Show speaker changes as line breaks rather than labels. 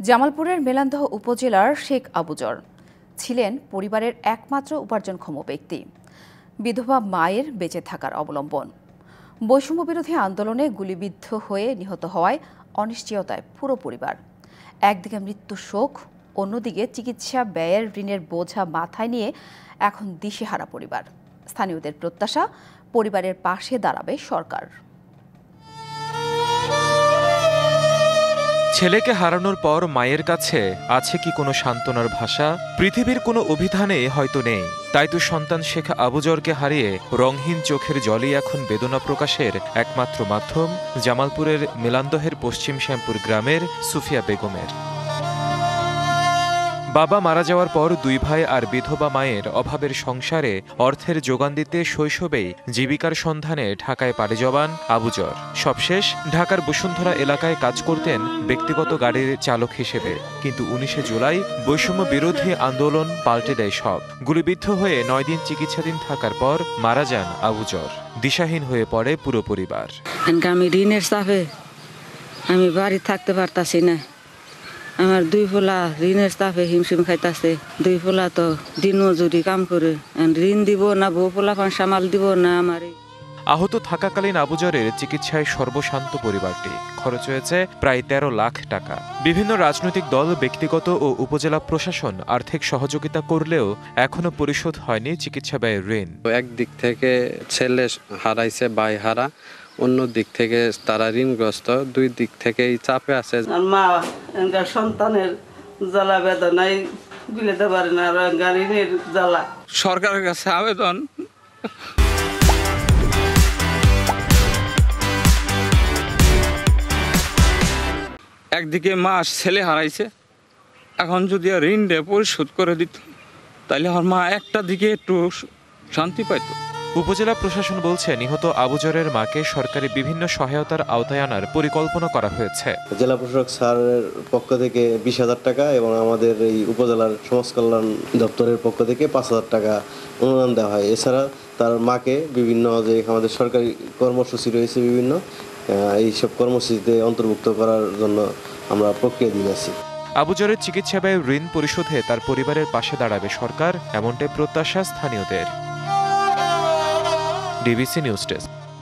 জামালপুরের মেলান্দহ উপজেলার শেখ আবুজর ছিলেন পরিবারের একমাত্র উপার্জনক্ষম ব্যক্তি। বিধবা মায়ের বেঁচে থাকার অবলম্বন। বৈষম্য বিরোধী আন্দোলনে গুলিবিদ্ধ হয়ে নিহত হওয়ায় অনিশ্চয়তায় পুরো পরিবার। একদিকে মৃত্যুর শোক, অন্যদিকে চিকিৎসা ব্যয়ের ঋণের বোঝা মাথায় নিয়ে এখন দিশেহারা পরিবার। স্থানীয়দের প্রত্যাশা, পরিবারের পাশে দাঁড়াবে সরকার।
ছেলেকে হারানোর পর মায়ের কাছে আছে কি কোনো সান্ত্বনার ভাষা? পৃথিবীর কোনো অভিধানে হয়তো নেই। তাই তো সন্তান শেখ আবুজরকে হারিয়ে রংহীন চোখের জলই এখন বেদনা প্রকাশের একমাত্র মাধ্যম জামালপুরের মেলান্দহের পশ্চিম শ্যামপুর গ্রামের সুফিয়া বেগমের। বাবা মারা যাওয়ার পর দুই ভাই আর বিধবা মায়ের অভাবের সংসারে অর্থের যোগান দিতে শৈশবেই জীবিকার সন্ধানে ঢাকায় পাড়ি জমান আবুজর। সবশেষ ঢাকার বসুন্ধরা এলাকায় কাজ করতেন ব্যক্তিগত গাড়ির চালক হিসেবে। কিন্তু 19 জুলাই বৈষম্য বিরোধী আন্দোলন পাল্টে দেয় সব। গুলিবিদ্ধ হয়ে 9 দিন চিকিৎসাধীন থাকার পর মারা যান আবুজর। দিশাহীন হয়ে পড়ে পুরো পরিবার।
আমি ঋণের চাপে আমি বাড়ি থাকতে পারতাছি না। আমার দুই পোলা ঋণের চাপে হিমশিম খাইতাছে। দুই পোলা তো দিন মজুরি কাম করে, ঋণ দিব না, বউ পোলা পান সামাল দিব না। আমার
আহত থাকাকালীন আবুজরের চিকিৎসায় সর্বশান্ত পরিবারটি। খরচ হয়েছে প্রায় 13 লাখ টাকা। বিভিন্ন রাজনৈতিক দল, ব্যক্তিগত ও উপজেলা প্রশাসন আর্থিক সহযোগিতা করলেও এখনো পরিশোধ হয়নি চিকিৎসা ব্যয়ের ঋণ।
একদিক থেকে ছেলে হারাইছে, ভাই হারা, অন্য দিক থেকে তারা ঋণগ্রস্ত। দুই দিক থেকেই চাপে আছে।
মা সন্তানের জ্বালা বেদনায় গুলাতে পারে না, ঋণের জ্বালা।
সরকারের কাছে আবেদন, একদিকে মা ছেলে হারাইছে, এখন যদি ঋণটা পরিশোধ করে দিত তাহলে আমার মা একটা দিকে একটু শান্তি পাইত।
উপজেলা প্রশাসন বলছে নিহত আবুজরের মাকে সরকারি বিভিন্ন সহায়তার আওতায় আনার পরিকল্পনা করা হয়েছে।
জেলা প্রশাসক স্যারের পক্ষ থেকে 20,000 টাকা এবং আমাদের এই উপজেলার সমাজ কল্যাণ দপ্তরের পক্ষ থেকে 5,000 টাকা অনুদান দেওয়া হয়। এছাড়া তার মাকে বিভিন্ন যে আমাদের সরকারি কর্মসূচি রয়েছে, বিভিন্ন এইসব কর্মসূচিতে অন্তর্ভুক্ত করার জন্য আমরা প্রক্রিয়াধীন আছি।
আবুজরের চিকিৎসা ব্যয়ের ঋণ পরিশোধে তার পরিবারের পাশে দাঁড়াবে সরকার, এমনটাই প্রত্যাশা স্থানীয়দের। DBC news desk.